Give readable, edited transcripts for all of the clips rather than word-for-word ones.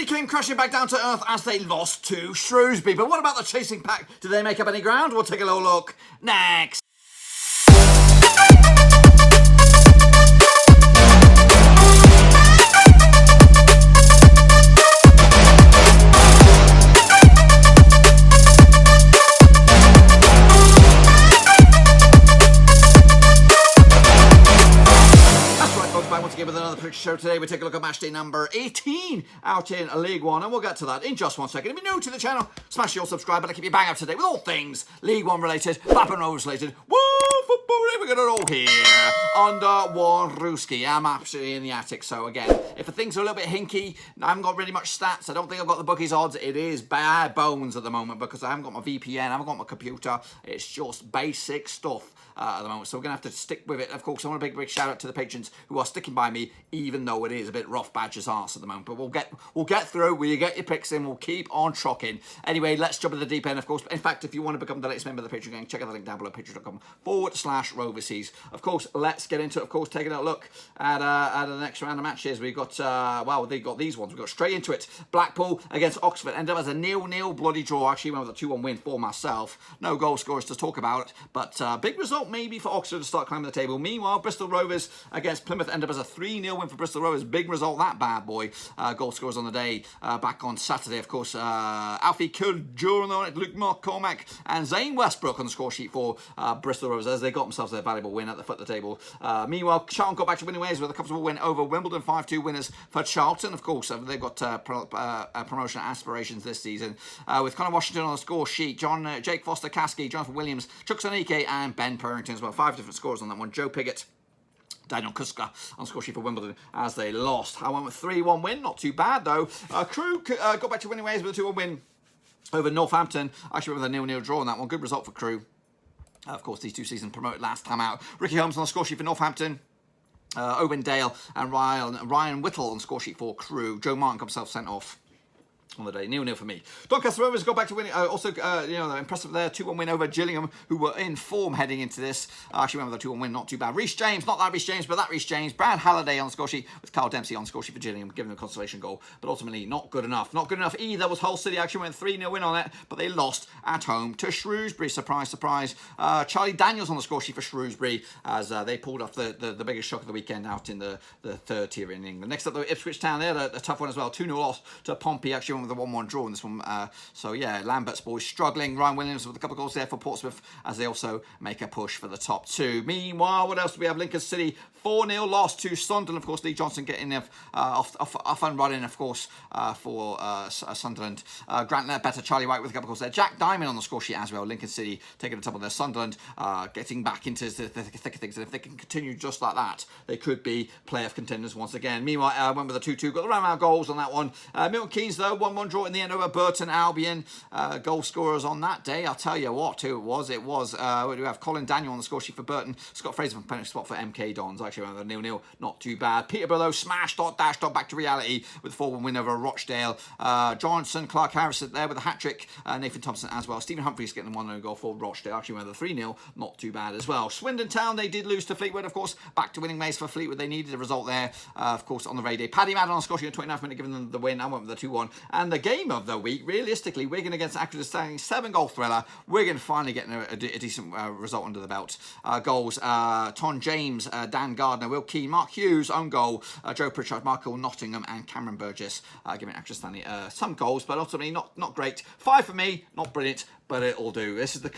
nearly came crashing back down to earth as they lost to Shrewsbury. But what about the chasing pack? Did they make up any ground? We'll take a little look next. With another picture show today, we take a look at matchday number 18 out in League One, and we'll get to that in just 1 second. If you're new to the channel, smash your subscribe button to keep you bang up to date with all things League One related, Blackpool Rovers related. Woo, football, we got it all here under one Rooski. I'm absolutely in the attic, so again, if things are a little bit hinky, I haven't got really much stats, I don't think I've got the bookies odds, it is bare bones at the moment because I haven't got my VPN, I haven't got my computer, it's just basic stuff at the moment, so we're going to have to stick with it. Of course, I want a big shout out to the patrons who are sticking by me, even though it is a bit rough badger's arse at the moment, but we'll get through, will you get your picks in, we'll keep on trucking. Anyway, let's jump at the deep end, of course. In fact, if you want to become the latest member of the Patreon gang, check out the link down below, patreon.com/Roverseas. Of course, let's get into it, of course, taking a look at the next round of matches. We've got, well, they've got these ones, we've got straight into it. Blackpool against Oxford, ended up as a 0-0 bloody draw. Actually went with a 2-1 win for myself. No goal scorers to talk about, but big result maybe for Oxford to start climbing the table. Meanwhile, Bristol Rovers against Plymouth ended up as a 3-0 win for Bristol Rovers. Big result, that bad boy. Goal scorers on the day back on Saturday, of course. Alfie Kudjour on it, Luke McCormack and Zane Westbrook on the score sheet for Bristol Rovers as they got themselves their valuable win at the foot of the table. Meanwhile, Charlton got back to winning ways with a comfortable win over Wimbledon. 5-2 winners for Charlton. Of course, they've got promotion aspirations this season. With Connor Washington on the score sheet, Jake Foster, Caskey, Jonathan Williams, Chuck Sonike and Ben Purrington as well. 5 different scores on that one. Joe Piggott, Daniel Kuska on score sheet for Wimbledon as they lost. I went with 3-1 win, not too bad though. Crewe got back to winning ways with a 2-1 win over Northampton. Actually went with a 0-0 draw on that one. Good result for Crewe. Of course, these two seasons promoted last time out. Ricky Holmes on the score sheet for Northampton. Owen Dale and Ryan Whittle on score sheet for Crewe. Joe Martin got himself sent off on the day. 0-0 for me. Doncaster Rovers got back to winning. Also, impressive there. 2-1 win over Gillingham, who were in form heading into this. Actually went with a 2-1 win, not too bad. Reece James, not that Reece James, but that Reece James. Brad Halliday on the score sheet with Carl Dempsey on the score sheet for Gillingham, giving them a consolation goal. But ultimately, not good enough. Not good enough either was Hull City. Actually went 3-0 win on it, but they lost at home to Shrewsbury. Surprise, surprise. Charlie Daniels on the score sheet for Shrewsbury as they pulled off the biggest shock of the weekend out in the third tier in England. Next up, though, Ipswich Town. They had a tough one as well. 2-0 loss to Pompey. Actually went with a 1-1 draw in this one. So yeah, Lambert's boys struggling. Ryan Williams with a couple of goals there for Portsmouth as they also make a push for the top two. Meanwhile, what else do we have? Lincoln City 4-0 loss to Sunderland. Of course, Lee Johnson getting off and running, of course, for Sunderland. Grant Ledbetter, Charlie White with a couple of goals there. Jack Diamond on the score sheet as well. Lincoln City taking the top of their Sunderland, getting back into the thick of things. And if they can continue just like that, they could be playoff contenders once again. Meanwhile, went with a 2-2. Got the round goals on that one. Milton Keynes, though, 1-1 draw in the end over Burton Albion. Goal scorers on that day. I'll tell you what, who it was. It was, we have Colin Daniel on the score sheet for Burton. Scott Fraser from penalty spot for MK Dons. Actually, around the 0-0. Not too bad. Peterborough, though, smashed, dashed back to reality with a 4-1 win over Rochdale. Johnson, Clark Harris there with a hat-trick. Nathan Thompson as well. Stephen Humphries getting the 1-0 goal for Rochdale. Actually, went with a 3-0. Not too bad as well. Swindon Town, they did lose to Fleetwood, of course. Back to winning ways for Fleetwood. They needed a result there, of course, on the raid day. Paddy Madden on the score sheet in the 29th minute, giving them the win. I went with the 2-1. And the game of the week, realistically, Wigan against Accrington, standing 7-goal thriller. Wigan finally getting a decent result under the belt. Goals, Tom James, Dan Gardner, Will Keane, Mark Hughes, own goal, Joe Pritchard, Michael Nottingham and Cameron Burgess giving Accrington Stanley some goals, but ultimately not great. 5 for me, not brilliant, but it'll do. This is the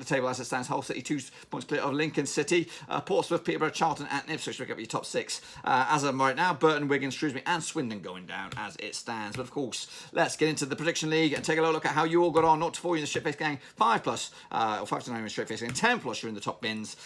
table as it stands. Hull City 2 points clear of Lincoln City. Portsmouth, Peterborough, Charlton and Ipswich pick up your top 6. As of right now, Burton, Wigan, Shrewsbury and Swindon going down as it stands. But of course, let's get into the prediction league and take a look at how you all got on. 0 to 4 in the straight face gang, 5 plus, or 5 to 9 in the straight face gang, 10 plus you're in the top bins.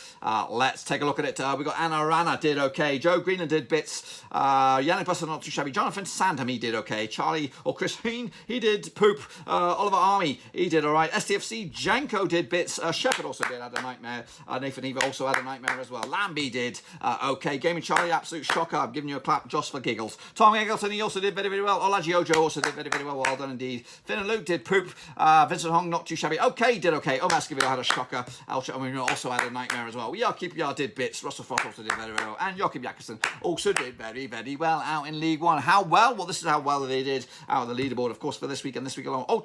Let's take a look at it. We got Anna Rana did okay. Joe Greenland did bits. Yannick Buster not too shabby. Jonathan Sandham, he did okay. Charlie or Chris Heen, he did poop. Oliver Army, he did alright. side. STFC, Janko did bits. Shepherd also had a nightmare. Nathan Eva also had a nightmare as well. Lambie did okay. Gaming Charlie, absolute shocker. I'm giving you a clap just for giggles. Tom Eggleton, he also did very, very well. Olaji Ojo also did very, very well. Well done indeed. Finn and Luke did poop. Vincent Hong, not too shabby. Okay, did okay. Omascaville had a shocker. Alcha also had a nightmare as well. Yakib Yard did bits. Russell Frost also did very, very well. And Joachim Jakobsen also did very, very well out in League One. How well? Well, this is how well they did out of the leaderboard, of course, for this week and this week alone. Oh,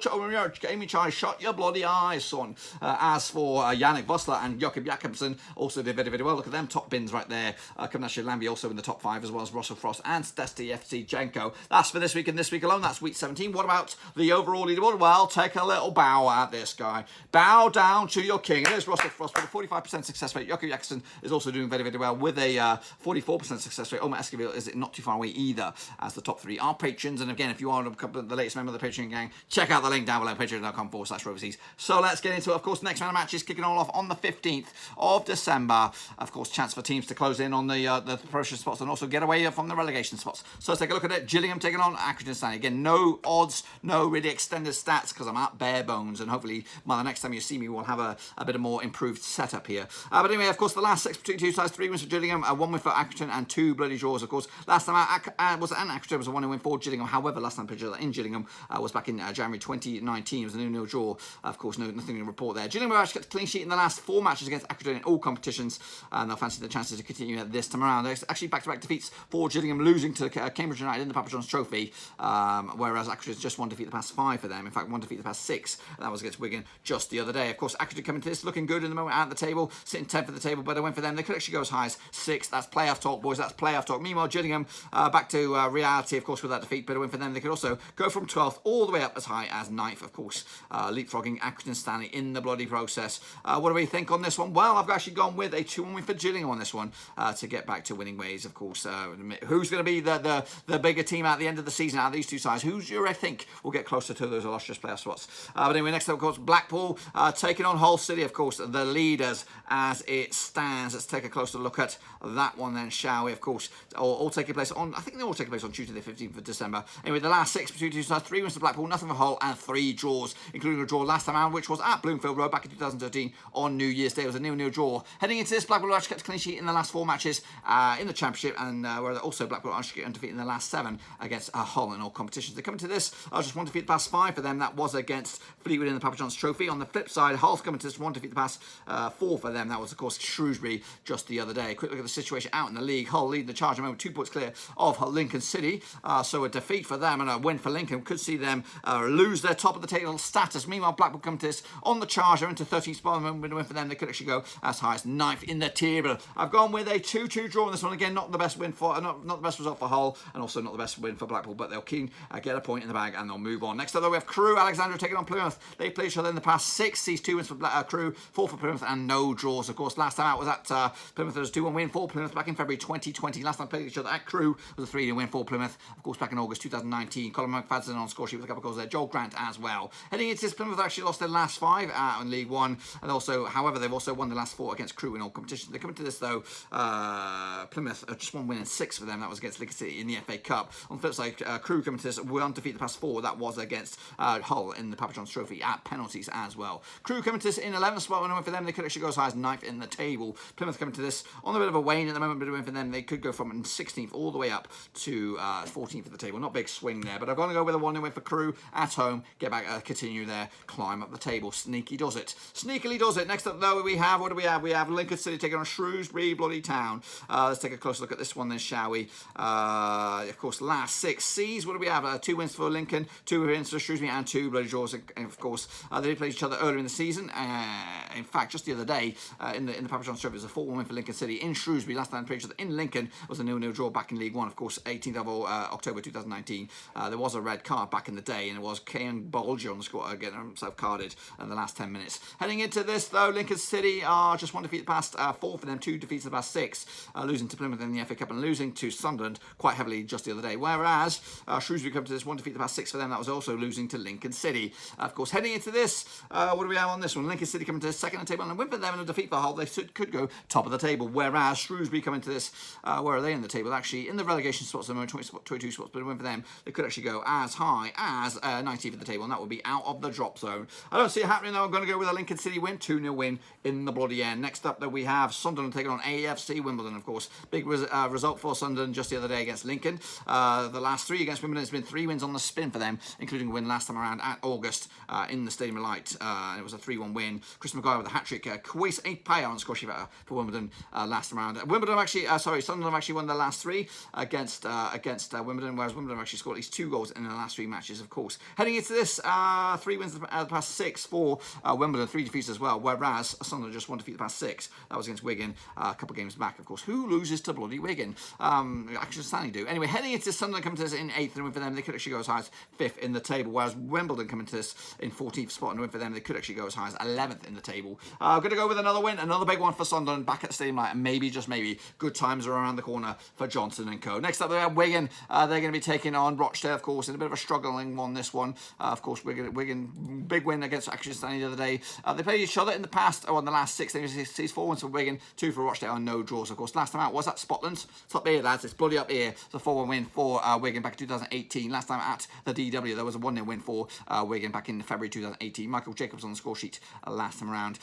Gaming Charlie, shut your bloody eyes, son. As for Yannick Bustler and Joachim Jakobsen, also did very, very well. Look at them top bins right there. Kamnashi Lambie also in the top 5, as well as Russell Frost and STFC Janko. That's for this week and this week alone. That's week 17. What about the overall leaderboard? Well, take a little bow at this guy. Bow down to your king. It is Russell Frost with a 45% success rate. Joachim Jakobsen is also doing very, very well with a 44% success rate. Omar Esquivel is not too far away either, as the top 3 are patrons. And again, if you are the latest member of the Patreon gang, check out the link down below, patreon.com/Roverseas. So let's get into it. Of course, the next round of matches kicking all off on the 15th of December. Of course, chance for teams to close in on the promotion spots and also get away from the relegation spots. So let's take a look at it. Gillingham taking on Accrington Stanley. Again, no odds, no really extended stats because I'm at bare bones, and hopefully by the next time you see me, we'll have a bit of more improved setup here. But anyway, of course, the last 6 between 2 sides, 3 wins for Gillingham, 1 win for Accrington, and 2 bloody draws. Of course, last time Accrington was a 1-win for Gillingham. However, last time picture in Gillingham was back in January 2019. It was a 0-0 draw. Of course, nothing to report there. Gillingham have actually kept a clean sheet in the last 4 matches against Accrington in all competitions, and they'll fancy the chances to continue this time around. There's actually back-to-back defeats for Gillingham, losing to Cambridge United in the Papa John's Trophy, whereas Accrington's just 1 defeat the past 5 for them. In fact, 1 defeat the past 6. And that was against Wigan just the other day. Of course, Accrington coming to this looking good in the moment at the table, sitting 10th at the table, but a win for them. They could actually go as high as 6th. That's playoff talk, boys. That's playoff talk. Meanwhile, Gillingham back to reality, of course, with that defeat, but a win for them. They could also go from 12th all the way up as high as 9th, of course, leapfrogging Accrington Stanley in the bloody process. What do we think on this one? Well, I've actually gone with a 2-1 win for Gillingham on this one to get back to winning ways, of course. Who's going to be the bigger team at the end of the season out of these two sides? Who's I think will get closer to those illustrious playoff spots? But anyway, next up, of course, Blackpool taking on Hull City, of course, the leaders as it stands. Let's take a closer look at that one then, shall we? Of course, all taking place on, I think they all taking place on Tuesday the 15th of December. Anyway, the last 6 between 2 sides, 3 wins for Blackpool, nothing for Hull, and 3 draws, including a draw last time out, which was at Bloomfield Road back in 2013 on New Year's Day. It was a 0-0 draw. Heading into this, Blackpool actually kept a clean sheet in the last 4 matches in the Championship, and where also Blackpool actually undefeated in the last 7 against Hull in all competitions. They come into this, just 1 defeat the past 5 for them. That was against Fleetwood in the Papa John's Trophy. On the flip side, Hull's coming to this, 1 defeat the past 4 for them. That was, of course, Shrewsbury just the other day. Quick look at the situation out in the league. Hull lead the charge at the moment, 2 points clear of Lincoln City. So a defeat for them and a win for Lincoln could see them lose their top of the table status. Meanwhile, Blackpool come to this on the charge. They're into 13th spot. And with a win for them, they could actually go as high as 9th in the table. I've gone with a 2-2 draw on this one. Again, not the best win for, not the best result for Hull, and also not the best win for Blackpool, but they'll keen get a point in the bag and they'll move on. Next up, though, we have Crewe, Alexandra taking on Plymouth. They played each other in the past 6. These 2 wins for Crewe, 4 for Plymouth, and no draws. Of course, last time out was at Plymouth. There was a 2-1 win for Plymouth back in February 2020. Last time they played each other at Crewe was a 3-0 win for Plymouth. Of course, back in August 2019. Colin McFadden on score sheet with a couple of goals there. Joel Grant as well. Heading into this, Plymouth actually lost their last 5 in League One, and also, however, they've also won the last 4 against Crewe in all competitions. They come into this though, Plymouth just 1 win and 6 for them. That was against Lincoln City in the FA Cup. On the flip side, Crewe coming to this, were undefeated the past 4. That was against Hull in the Papa John's Trophy at penalties as well. Crewe coming to this in 11th spot, and a win for them. They could actually go as high as 9th in the table. Plymouth coming to this on a bit of a wane at the moment, but a win for them. They could go from 16th all the way up to 14th of the table. Not a big swing there, but I've got to go with a 1-0 win for Crewe at home. Get back, continue their climb up the table. Sneaky does it. Sneakily does it. Next up, though, we have, what do we have? We have Lincoln City taking on Shrewsbury bloody Town. Let's take a closer look at this one then, shall we? Of course, last 6 C's. What do we have? 2 wins for Lincoln, 2 wins for Shrewsbury, and 2 bloody draws. And of course, they did play each other earlier in the season. In fact, just the other day, in the Papa John's Trophy, it was a 4-1 win for Lincoln City in Shrewsbury. Last time they played each other in Lincoln was a 0-0 draw back in League One. Of course, 18th of October 2019. There was a red card back in the day, and it was Kean Bolger on the score getting himself carded in the last 10 minutes. Heading into this, though, Lincoln City are just 1 defeat the past 4 for them, 2 defeats the past 6, losing to Plymouth in the FA Cup and losing to Sunderland quite heavily just the other day. Whereas Shrewsbury come to this, 1 defeat the past 6 for them. That was also losing to Lincoln City. Of course, heading into this, what do we have on this one? Lincoln City coming to the 2nd on the table, and a win for them and a defeat for Hull. They could go top of the table. Whereas Shrewsbury coming to this, where are they in the table? Actually, in the relegation spots, they're 22 spots, but a win for them. They could actually go as high as 19th of the table, and that would be out of the drop zone. alone. I don't see it happening though. I'm going to go with a Lincoln City win, 2-0 win in the bloody end. Next up though we have Sunderland taking on AFC Wimbledon, of course. Big result for Sunderland just the other day against Lincoln. The last 3 against Wimbledon, it's been 3 wins on the spin for them, including a win last time around at August in the Stadium of Light. It was a 3-1 win. Chris Maguire with a hat-trick. Kwesi Appiah on the score sheet for Wimbledon last time around. Sunderland have actually won their last 3 against Wimbledon, whereas Wimbledon have actually scored at least 2 goals in the last 3 matches, of course. Heading into this, 3 wins the past 6 for Wimbledon, 3 defeats as well, whereas Sunderland just 1 defeat the past 6. That was against Wigan a couple of games back, of course. Who loses to bloody Wigan? Actually, Stanley do. Anyway, heading into Sunderland coming to this in 8th, and win for them, they could actually go as high as 5th in the table, whereas Wimbledon coming to this in 14th spot, and win for them, they could actually go as high as 11th in the table. I'm going to go with another win, another big one for Sunderland, back at the Stadium Light, and maybe, just maybe, good times are around the corner for Johnson and co. Next up, we have Wigan. They're going to be taking on Rochdale, of course, in a bit of a struggling one, this one. Of course, Wigan, big win against Accrington Stanley the other day. They played each other in the past, in the last 6 games. 4 wins for Wigan, 2 for Rochdale, and no draws, of course. Last time out was at Scotland. It's up here, lads. It's bloody up here. It's a 4-1 win for Wigan back in 2018. Last time at the DW, there was a 1-0 win for Wigan back in February 2018. Michael Jacobs on the score sheet last time around.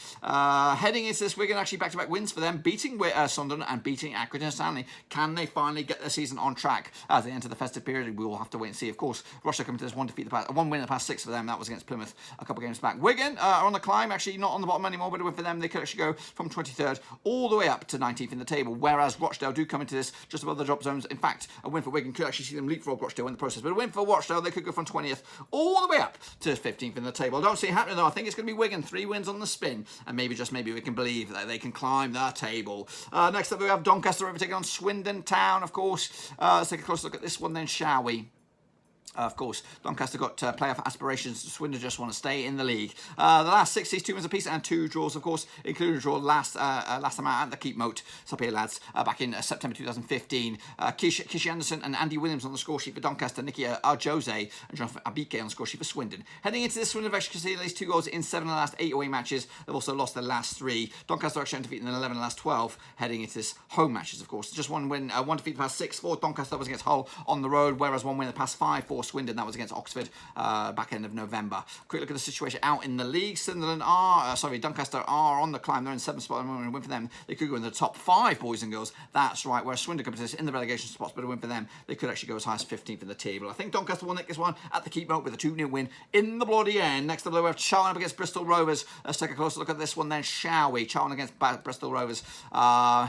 Heading into this, Wigan actually back-to-back wins for them, beating Sunderland and beating Accrington Stanley. Can they finally get their season on track as they enter the festive period? We will have to wait and see. Of course, Rochdale coming to this 1 win in the past 6 for them. That was against Plymouth a couple of games back. Wigan are on the climb, actually not on the bottom anymore, but a win for them. They could actually go from 23rd all the way up to 19th in the table, whereas Rochdale do come into this just above the drop zones. In fact, a win for Wigan could actually see them leapfrog Rochdale in the process, but a win for Rochdale, they could go from 20th all the way up to 15th in the table. I don't see it happening though. I think it's going to be Wigan, 3 wins on the spin, and maybe, just maybe, we can believe that they can climb the table. Next up we have Doncaster taking on Swindon Town, of course. Let's take a closer look at this one then, shall we? Of course, Doncaster got playoff aspirations. Swindon just want to stay in the league. The last 6 seasons, 2 wins apiece and 2 draws, of course, including a draw last time out at the Keep Moat. It's up here, lads, back in September 2015. Kishi Anderson and Andy Williams on the score sheet for Doncaster, Nicky Arjose and Jonathan Abike on the score sheet for Swindon. Heading into this, Swindon have actually conceded at least 2 goals in 7 of the last 8 away matches. They've also lost their last 3. Doncaster actually undefeated in 11 of the last 12, heading into this home matches, of course. Just 1 win, 1 defeat the past 6 for Doncaster was against Hull on the road, whereas 1 win in the past 5 for Swindon. That was against Oxford back end of November. Quick look at the situation out in the league. Doncaster are on the climb. They're in 7th spot. And a win for them, they could go in the top 5, boys and girls. That's right. Whereas Swindon comes in the relegation spots, but a win for them, they could actually go as high as 15th in the table. I think Doncaster will nick this one at the Keep Moat with a 2-0 win in the bloody end. Next up, we have Charlton up against Bristol Rovers. Let's take a closer look at this one then, shall we? Charlton against Bristol Rovers.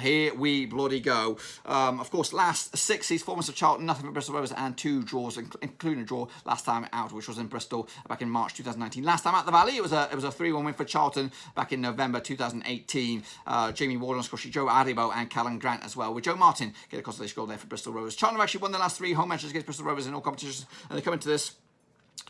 Here we bloody go. Of course, last 6 seasons, 4 months of Charlton, nothing but Bristol Rovers, and 2 draws, including a draw last time out, which was in Bristol back in March 2019. Last time at the Valley, it was a 3-1 win for Charlton back in November 2018. Jamie Ward on score sheet, Joe Adibo and Callum Grant as well, with Joe Martin get a consolation goal there for Bristol Rovers. Charlton have actually won the last 3 home matches against Bristol Rovers in all competitions, and they come into this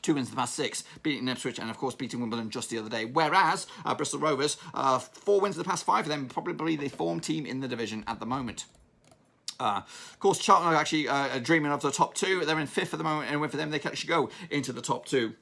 2 wins in the past 6, beating Ipswich and, of course, beating Wimbledon just the other day. Whereas Bristol Rovers, 4 wins in the past 5 for them, probably the form team in the division at the moment. Of course, Charlton are actually dreaming of the top 2. They're in 5th at the moment, and win for them, they can actually go into the top 2.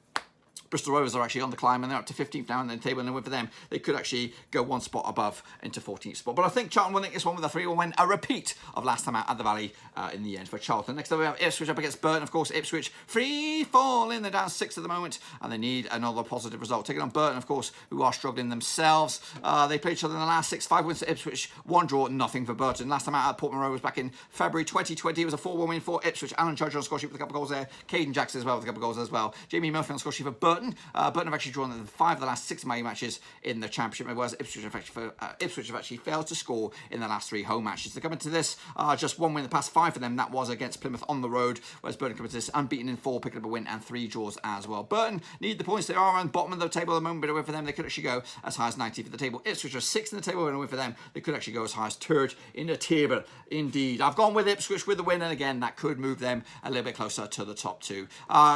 Bristol Rovers are actually on the climb, and they're up to 15th now in the table, and then win for them, they could actually go 1 spot above into 14th spot. But I think Charlton will nick this one with a 3-1 win, a repeat of last time out at the Valley in the end for Charlton. Next up we have Ipswich up against Burton. Of course, Ipswich free falling, they're down 6th at the moment, and they need another positive result. Taking on Burton, of course, who are struggling themselves. They played each other in the last 6, 5 wins for Ipswich, 1 draw, nothing for Burton. Last time out at Portsmouth Rovers back in February 2020, it was a 4-1 win for Ipswich. Alan Judge on score sheet with a couple of goals there. Caden Jackson as well with a couple of goals as well. Jamie Murphy on score sheet for Burton. Burton have actually drawn in 5 of the last 6 matches in the Championship, whereas Ipswich have actually failed to score in the last 3 home matches. They come into this just 1 win in the past 5 for them. That was against Plymouth on the road, whereas Burton come into this unbeaten in 4, picking up a win and 3 draws as well. Burton need the points. They are on the bottom of the table at the moment, but a win for them, they could actually go as high as 90th for the table. Ipswich are 6th in the table, and a win for them, they could actually go as high as 3rd in the table. Indeed, I've gone with Ipswich with the win, and again, that could move them a little bit closer to the top 2.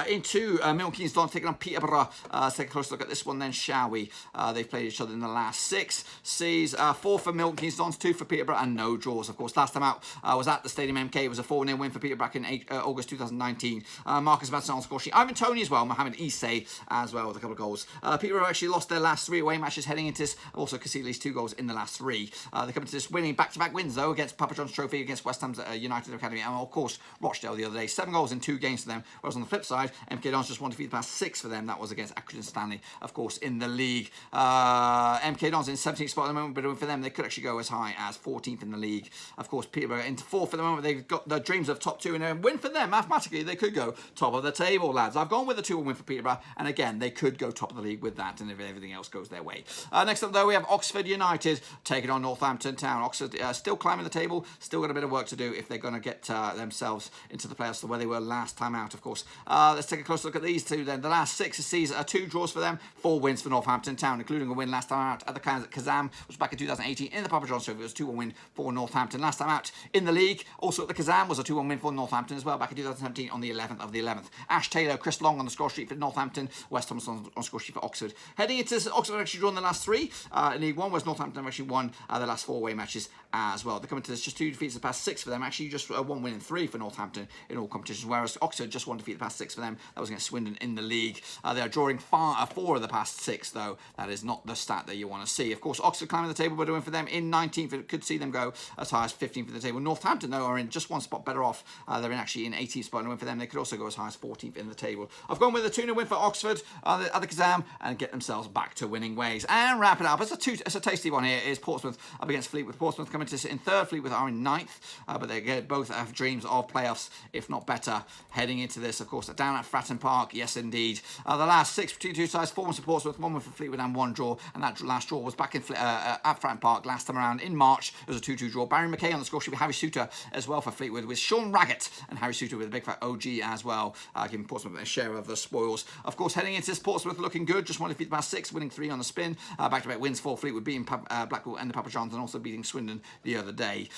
Into Milton Keynes Dons taking on Peterborough. Let's take a close look at this one then, shall we? They've played each other in the last 6. Sees 4 for Milton Keynes Dons, 2 for Peterborough, and no draws. Of course, last time out was at the Stadium MK. It was a 4-0 win for Peterborough back in August 2019. Marcus Madsen on score sheet. Ivan Toney as well. Mohamed Issei as well with a couple of goals. Peterborough actually lost their last 3 away matches heading into this. Also conceded at least 2 goals in the last 3. They come into this winning back-to-back wins though against Papa John's Trophy, against West Ham's United Academy, and of course Rochdale the other day. 7 goals in 2 games for them. Whereas on the flip side, MK Dons just 1 defeat the past 6 for them. That that was against Accrington Stanley, of course, in the league. MK Dons in 17th spot at the moment, but for them, they could actually go as high as 14th in the league. Of course, Peterborough into 4th at the moment. They've got the dreams of top 2 and a win for them. Mathematically, they could go top of the table, lads. I've gone with a 2-1 win for Peterborough, and again, they could go top of the league with that, and if everything else goes their way. Next up, though, we have Oxford United taking on Northampton Town. Oxford still climbing the table, still got a bit of work to do if they're going to get themselves into the playoffs where they were last time out, of course. Let's take a closer look at these two then. The last 6 seasons are 2 draws for them, 4 wins for Northampton Town, including a win last time out at the Kazam, which was back in 2018 in the Papa John's Trophy. It was a 2-1 win for Northampton. Last time out in the league, also at the Kazam, was a 2-1 win for Northampton as well, back in 2017 on the 11th of the 11th. Ash Taylor, Chris Long on the score sheet for Northampton, West Thomas on score sheet for Oxford. Heading into Oxford have actually drawn the last 3 in League 1, whereas Northampton have actually won the last 4 away matches as well. They're coming to this just 2 defeats the past 6 for them, actually just 1 win and 3 for Northampton in all competitions, whereas Oxford just 1 defeat the past 6 for them. That was against Swindon in the league. They are drawing 4 of the past 6, though. That is not the stat that you want to see. Of course, Oxford climbing the table, but doing for them in 19th. It could see them go as high as 15th in the table. Northampton, though, are in just 1 spot better off. They're actually in 18th spot, and win for them. They could also go as high as 14th in the table. I've gone with a 2-0 win for Oxford at the Kazam and get themselves back to winning ways. And wrap it up. It's a tasty one here. Is Portsmouth up against Fleetwood. Portsmouth coming to sit in 3rd. Fleetwood are in 9th, but they both have dreams of playoffs, if not better, heading into this. Of course, down at Fratton Park. Yes, indeed. The last 6 between 2 sides, 4 wins for Portsmouth, 1 win for Fleetwood, and 1 draw. And that last draw was back in at Fratton Park last time around in March. It was a 2-2 draw. Barry McKay on the score sheet with Harry Suter as well for Fleetwood, with Sean Raggett and Harry Suter with a big fat OG as well, giving Portsmouth a share of the spoils. Of course, heading into this, Portsmouth looking good. Just 1 defeat the past 6, winning 3 on the spin. Back-to-back wins for Fleetwood, beating Blackpool and the Papa Johns, and also beating Swindon the other day.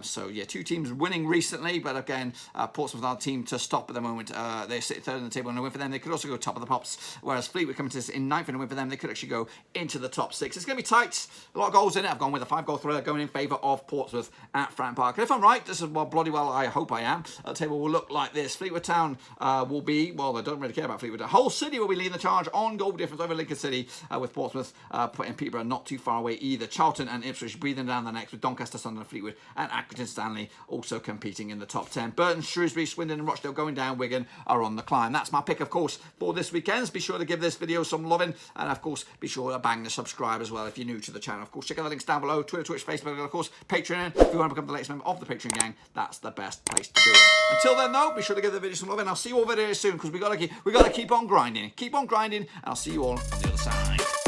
So yeah, 2 teams winning recently, but again, Portsmouth are the team to stop at the moment. They sit 3rd in the table, and a win for them. They could also go top of the pops, whereas Fleetwood coming to this in 9th, and a win for them. They could actually go into the top 6. It's going to be tight. A lot of goals in it. I've gone with a 5-goal thriller going in favour of Portsmouth at Fratton Park. And if I'm right, this is bloody well I hope I am. The table will look like this. Fleetwood Town will be, well, they don't really care about Fleetwood. The whole city will be leading the charge on goal difference over Lincoln City, with Portsmouth putting Peterborough not too far away either. Charlton and Ipswich breathing down the necks, with Doncaster, Sunderland, Fleetwood, and Accrington Stanley also competing in the top 10. Burton, Shrewsbury, Swindon, and Rochdale going down. Wigan are on the climb. That's my pick, of course, for this weekend. Be sure to give this video some loving, and of course, be sure to bang the subscribe as well if you're new to the channel. Of course, check out the links down below: Twitter, Twitch, Facebook, and of course, Patreon. If you want to become the latest member of the Patreon gang, that's the best place to do it. Until then, though, be sure to give the video some loving. I'll see you all very soon, because we gotta keep on grinding, and I'll see you all on the other side.